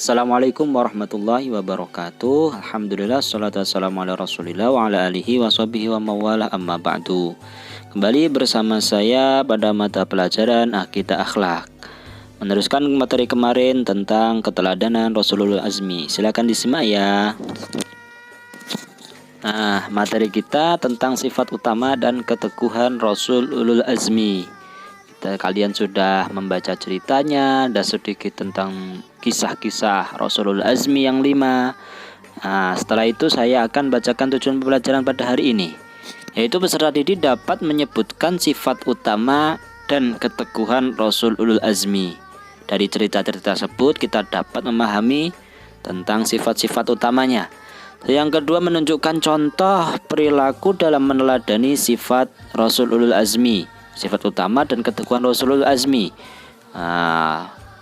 Assalamualaikum warahmatullahi wabarakatuh. Alhamdulillah, salatu wassalamu ala rasulillah wa ala alihi wa sahbihi wa mawala amma ba'du. Kembali bersama saya pada mata pelajaran Akidah Akhlak, meneruskan materi kemarin tentang keteladanan Rasulul Azmi. Silakan disimak ya. Nah, materi kita tentang sifat utama dan keteguhan Rasulul Azmi. Kalian sudah membaca ceritanya dan sedikit tentang kisah-kisah Rasulul Azmi yang 5. Nah, setelah itu saya akan bacakan tujuan pembelajaran pada hari ini, yaitu peserta didik dapat menyebutkan sifat utama dan keteguhan Rasulul Azmi. Dari cerita-cerita tersebut kita dapat memahami tentang sifat-sifat utamanya. Yang kedua, menunjukkan contoh perilaku dalam meneladani sifat Rasulul Azmi, sifat utama dan keteguhan Rasulul Azmi.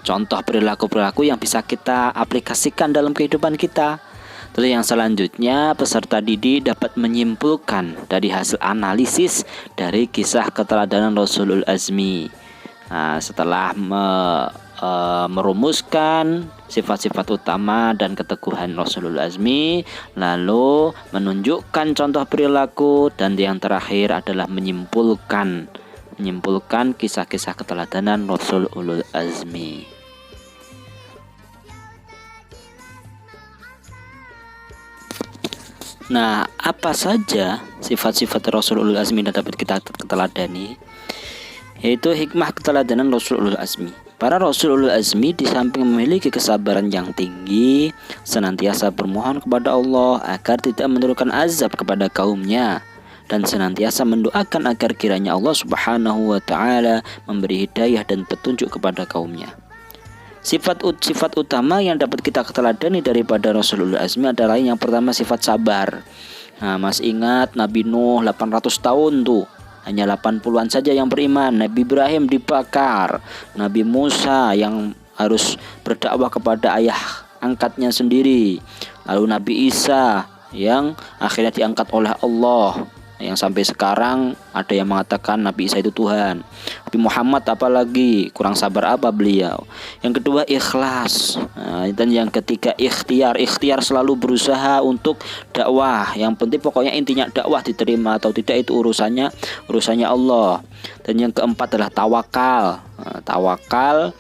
Contoh perilaku-perilaku yang bisa kita aplikasikan dalam kehidupan kita. Terus yang selanjutnya, peserta didik dapat menyimpulkan dari hasil analisis dari kisah keteladanan Rasulul Azmi. Setelah merumuskan sifat-sifat utama dan keteguhan Rasulul Azmi, lalu menunjukkan contoh perilaku, dan yang terakhir adalah menyimpulkan kisah-kisah keteladanan Rasulul Azmi. Nah, apa saja sifat-sifat Rasulul Azmi yang dapat kita teladani? Yaitu hikmah keteladanan Rasulul Azmi. Para Rasulul Azmi di samping memiliki kesabaran yang tinggi, senantiasa bermohon kepada Allah agar tidak menurunkan azab kepada kaumnya, dan senantiasa mendoakan agar kiranya Allah Subhanahu wa Ta'ala memberi hidayah dan petunjuk kepada kaumnya. Sifat utama yang dapat kita teladani daripada Rasulul Azmi adalah yang pertama, sifat sabar. Mas ingat Nabi Nuh 800 tahun tuh, hanya 80-an saja yang beriman. Nabi Ibrahim dibakar. Nabi Musa yang harus berdakwah kepada ayah angkatnya sendiri. Lalu Nabi Isa yang akhirnya diangkat oleh Allah, yang sampai sekarang ada yang mengatakan Nabi Isa itu Tuhan. Nabi Muhammad apalagi, kurang sabar apa beliau. Yang kedua, ikhlas. Dan yang ketiga, ikhtiar selalu berusaha untuk dakwah. Yang penting pokoknya intinya dakwah, diterima atau tidak itu urusannya Allah. Dan yang keempat adalah tawakal.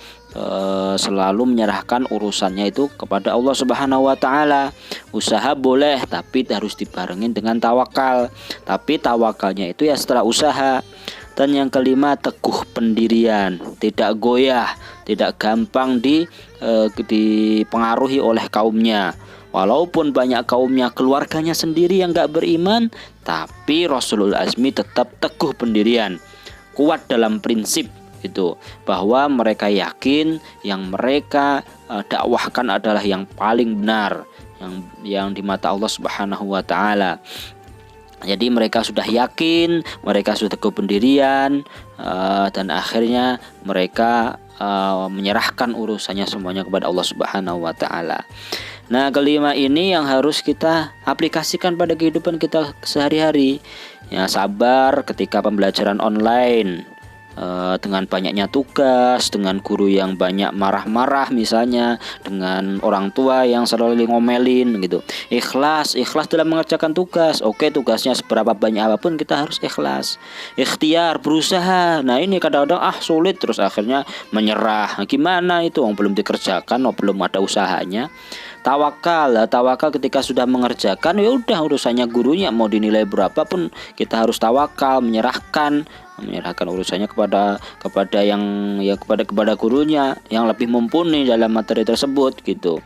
Selalu menyerahkan urusannya itu kepada Allah Subhanahu wa Ta'ala. Usaha boleh, tapi harus dibarengin dengan tawakal. Tapi tawakalnya itu ya setelah usaha. Dan yang kelima, teguh pendirian, tidak goyah, tidak gampang dipengaruhi oleh kaumnya. Walaupun banyak kaumnya, keluarganya sendiri yang gak beriman, tapi Rasulul Azmi tetap teguh pendirian, kuat dalam prinsip itu, bahwa mereka yakin yang mereka dakwahkan adalah yang paling benar, yang di mata Allah Subhanahu wa Ta'ala. Jadi mereka sudah yakin, mereka sudah teguh pendirian, dan akhirnya mereka menyerahkan urusannya semuanya kepada Allah Subhanahu wa Ta'ala. Nah, kelima ini yang harus kita aplikasikan pada kehidupan kita sehari-hari. Ya, sabar ketika pembelajaran online, dengan banyaknya tugas, dengan guru yang banyak marah-marah misalnya, dengan orang tua yang selalu ngomelin gitu. Ikhlas dalam mengerjakan tugas. Oke, tugasnya seberapa banyak apapun kita harus ikhlas. Ikhtiar, berusaha. Nah, ini kadang-kadang sulit, terus akhirnya menyerah. Gimana itu? Belum dikerjakan, belum ada usahanya. Tawakal ketika sudah mengerjakan, ya udah urusannya gurunya, mau dinilai berapapun kita harus tawakal, menyerahkan urusannya kepada gurunya yang lebih mumpuni dalam materi tersebut gitu.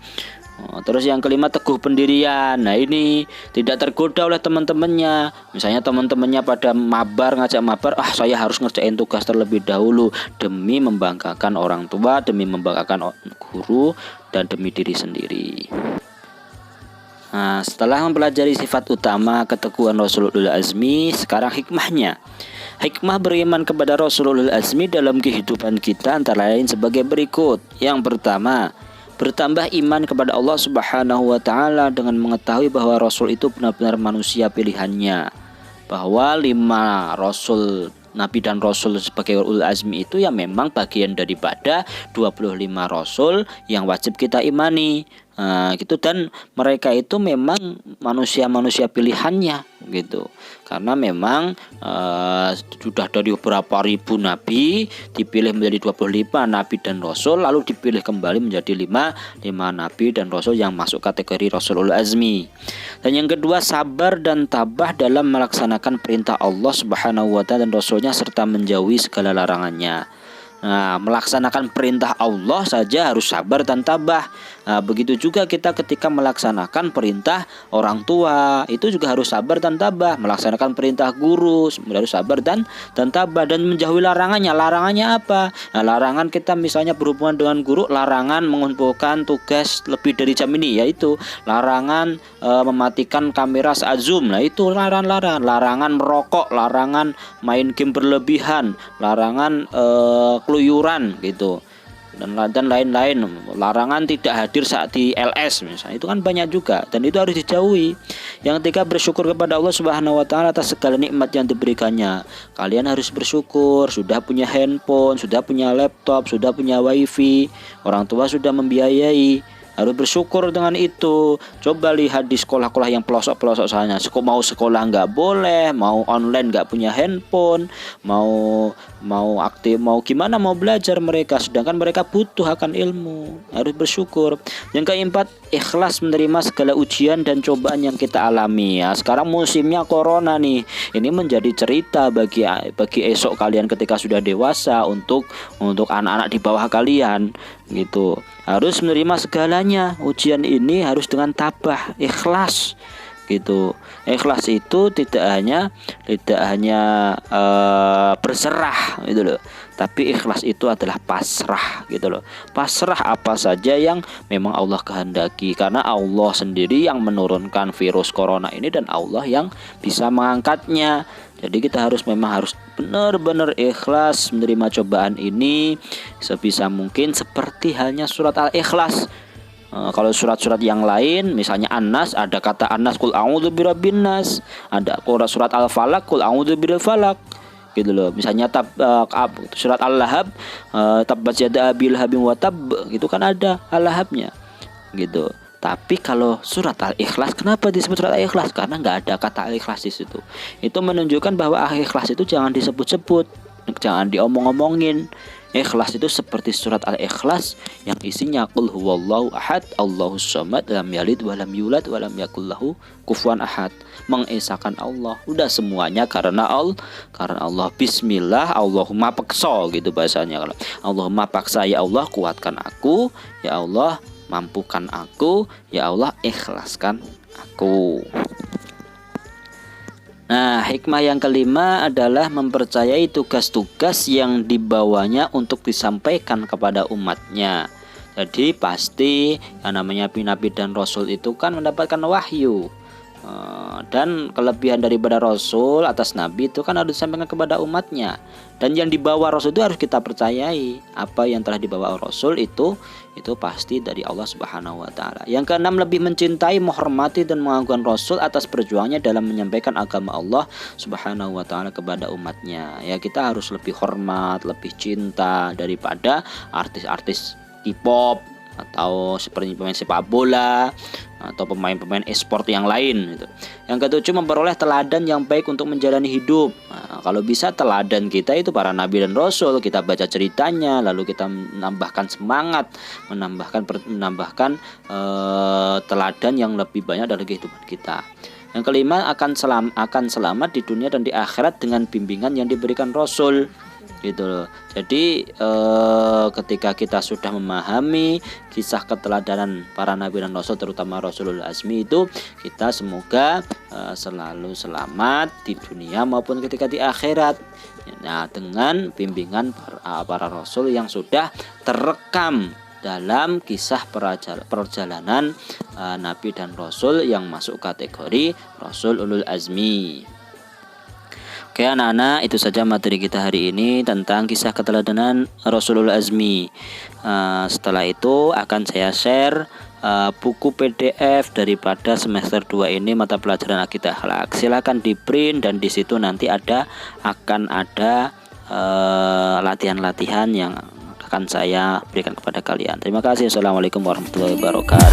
Terus yang kelima, teguh pendirian. Nah, ini tidak tergoda oleh teman-temannya. Misalnya teman-temannya pada ngajak mabar, saya harus ngerjain tugas terlebih dahulu demi membanggakan orang tua, demi membanggakan guru, dan demi diri sendiri. Nah, setelah mempelajari sifat utama keteguhan Rasulul Azmi, sekarang hikmahnya. Hikmah beriman kepada Rasulul Azmi dalam kehidupan kita antara lain sebagai berikut. Yang pertama, bertambah iman kepada Allah Subhanahu wa Ta'ala dengan mengetahui bahwa Rasul itu benar-benar manusia pilihannya, bahwa 5 Rasul Nabi dan Rasul sebagai ulul azmi itu ya memang bagian daripada 25 Rasul yang wajib kita imani. Gitu, dan mereka itu memang manusia-manusia pilihannya gitu, karena memang sudah dari beberapa ribu nabi dipilih menjadi 25 nabi dan rasul, lalu dipilih kembali menjadi 5 nabi dan rasul yang masuk kategori Rasulul Azmi. Dan yang kedua, sabar dan tabah dalam melaksanakan perintah Allah Subhanahu wa taala dan rasulnya serta menjauhi segala larangannya. Nah, melaksanakan perintah Allah saja harus sabar dan tabah. Nah, begitu juga kita ketika melaksanakan perintah orang tua, itu juga harus sabar dan tabah. Melaksanakan perintah guru harus sabar dan tabah, dan menjauhi larangannya. Larangannya apa? Nah, larangan kita misalnya berhubungan dengan guru, larangan mengumpulkan tugas lebih dari jam ini, yaitu larangan mematikan kamera saat Zoom. Nah, itu larangan. Larangan merokok, larangan main game berlebihan, larangan keluyuran gitu, dan lain-lain. Larangan tidak hadir saat di LS misalnya, itu kan banyak juga, dan itu harus dijauhi. Yang ketiga, bersyukur kepada Allah Subhanahu wa taala atas segala nikmat yang diberikannya. Kalian harus bersyukur, sudah punya handphone, sudah punya laptop, sudah punya wifi, orang tua sudah membiayai. Harus bersyukur dengan itu. Coba lihat di sekolah-sekolah yang pelosok-pelosok sana, mau sekolah nggak boleh, mau online nggak punya handphone, mau aktif, mau gimana mau belajar mereka, sedangkan mereka butuh akan ilmu. Harus bersyukur. Yang keempat, ikhlas menerima segala ujian dan cobaan yang kita alami. Ya, sekarang musimnya corona nih. Ini menjadi cerita bagi esok kalian ketika sudah dewasa, untuk anak-anak di bawah kalian gitu. Harus menerima segalanya. Ujian ini harus dengan tabah, ikhlas gitu. Ikhlas itu tidak hanya berserah gitu loh, tapi ikhlas itu adalah pasrah gitu loh. Pasrah apa saja yang memang Allah kehendaki, karena Allah sendiri yang menurunkan virus corona ini dan Allah yang bisa mengangkatnya. Jadi kita harus benar-benar ikhlas menerima cobaan ini sebisa mungkin, seperti halnya surat Al-Ikhlas. Kalau surat-surat yang lain, misalnya An-Nas, ada kata An-Nas, qul a'udzu birabbin nas. Ada surat Al-Falaq, qul a'udzu birabbil falaq. Gitu loh. Misalnya surat Al-Lahab, tabbat yada abil habim wa tab, gitu kan ada Al-Lahabnya. Gitu. Tapi kalau surat Al-Ikhlas, kenapa disebut surat Al-Ikhlas? Karena nggak ada kata Al-Ikhlas di situ. Itu menunjukkan bahwa Al-Ikhlas itu jangan disebut-sebut, jangan diomong-omongin. Ikhlas itu seperti surat Al-Ikhlas yang isinya qul huwallahu ahad, Allahus samad, lam yalid walam yulad walam yakul lahu kufuwan ahad. Mengesahkan Allah, udah semuanya karena Allah. Bismillah, Allahumma paksa gitu bahasanya. Kalau Allahumma paksa, ya Allah kuatkan aku, ya Allah mampukan aku, ya Allah ikhlaskan aku. Nah, hikmah yang kelima adalah mempercayai tugas-tugas yang dibawanya untuk disampaikan kepada umatnya. Jadi pasti yang namanya nabi dan rasul itu kan mendapatkan wahyu. Dan kelebihan daripada rasul atas nabi itu kan harus disampaikan kepada umatnya. Dan yang dibawa rasul itu harus kita percayai. Apa yang telah dibawa rasul itu pasti dari Allah Subhanahu wa taala. Yang keenam, lebih mencintai, menghormati dan mengagungkan rasul atas perjuangannya dalam menyampaikan agama Allah Subhanahu wa taala kepada umatnya. Ya, kita harus lebih hormat, lebih cinta daripada artis-artis K-pop atau seperti pemain sepak bola atau pemain-pemain e-sport yang lain gitu. Yang ketujuh, memperoleh teladan yang baik untuk menjalani hidup. Nah, kalau bisa teladan kita itu para nabi dan rasul, kita baca ceritanya, lalu kita menambahkan semangat, menambahkan teladan yang lebih banyak dalam kehidupan kita. Yang kelima, akan selamat di dunia dan di akhirat dengan bimbingan yang diberikan rasul gitu loh. Jadi ketika kita sudah memahami kisah keteladanan para nabi dan rasul, terutama Rasulul Azmi itu, kita semoga selalu selamat di dunia maupun ketika di akhirat. Nah, dengan bimbingan para rasul yang sudah terekam dalam kisah perjalanan nabi dan rasul yang masuk kategori Rasul Ulul Azmi. Oke anak-anak, itu saja materi kita hari ini tentang kisah keteladanan Rasulul Azmi. Setelah itu akan saya share buku PDF daripada semester 2 ini mata pelajaran akidah akhlak. Silakan di print dan di situ nanti akan ada latihan-latihan yang akan saya berikan kepada kalian. Terima kasih. Assalamualaikum warahmatullahi wabarakatuh.